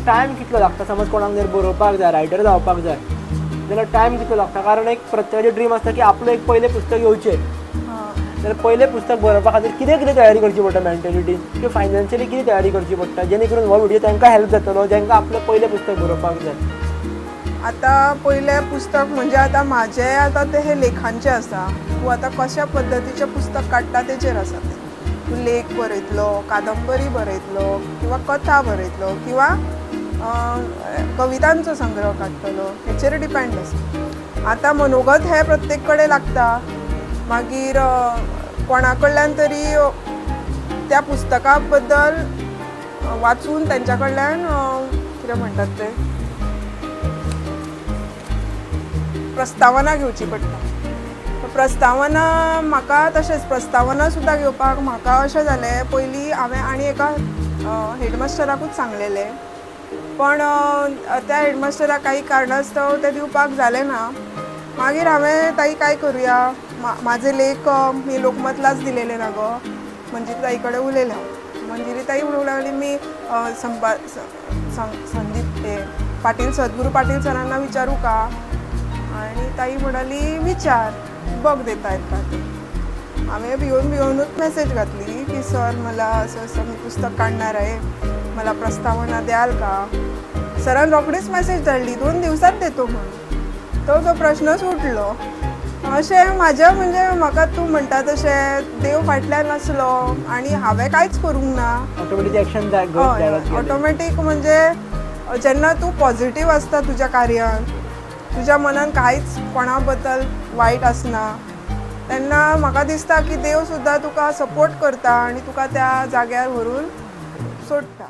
Time कितलो लागता समज कोणाक जर बरोवपाक जाय रायटर जावपाक जाय जाल्यार टायम कितलो लागता कारण एक प्रत्येकाचें ड्रीम आसता की आपलं एक पयलें पुस्तक येवचें जाल्यार पयलें पुस्तक बरोवपा खातीर कितें कितें तयारी करची पडटा मेंटेलिटीन किंवा फायनान्शियली कितें तयारी करची पडटा जेणे करून हो व्हिडिओ तांकां हेल्प जातलो जांकां आपलें पयलें पुस्तक बरोवपाक जाय. आता पयलें पुस्तक म्हणजे आता म्हाजें आता ते हे लेखांचें आसा. तूं आतां कशा पद्दतीचें पुस्तक काडटा तेचेर आसा तें. तूं लेख बरयतलो, कादंबरी बरयतलो किंवा कथा बरयतलो किंवा कवितांचो संग्रह काडटलो हेचेर डिपेंड आसा. आतां मनोगत हें प्रत्येक कडेन लागता. मागीर कोणा कडल्यान तरी त्या पुस्तका बद्दल वाचून तेंच्या कडल्यान कितें म्हणटात तें प्रस्तावना घेवची पडटा. प्रस्तावना म्हाका तशेंच प्रस्तावना सुद्दां घेवपाक म्हाका अशें जालें पयलीं हांवें आनी एका हेडमास्टराकूच सांगलेलें पण त्या हेडमास्टराक काही कारणास्तव तें दिवपाक जालें ना. मागीर हांवें ताई काय करुया म्हाजे लेख मी लोकमतलाच दिलेले ना गो मंजिरी ताई कडेन उलयलें हांव. मंजिरी ताई म्हणूंक लागली मी संदीप ते पाटील सद्गुरू पाटील सरांना विचारू का आणि ताई म्हणाली विचार बघ देता आहेत का ते. हांवें भिवूनच मेसेज घातली की सर मला असं असं मी पुस्तक काढणार आहे मला प्रस्तावना द्याल का. सरान रोखडीच मेसेज धाडली 2 दिवसात देतो म्हणून. तो प्रश्न सुटलो. अशें म्हाजें म्हणजे म्हाका तूं म्हणटा तशें देव फाटल्यान आसलो आनी हांवें कांयच करूंक ना. ऑटोमॅटीक एक्शन जाय ऑटोमॅटीक म्हणजे जेन्ना तूं पॉझिटीव आसता तुज्या कार्यान तुज्या मनान कांयच कोणा बद्दल वायट आसना तेन्ना म्हाका दिसता की देव सुद्दां तुका सपोर्ट करता आनी तुका त्या जाग्यार व्हरून सोडटा.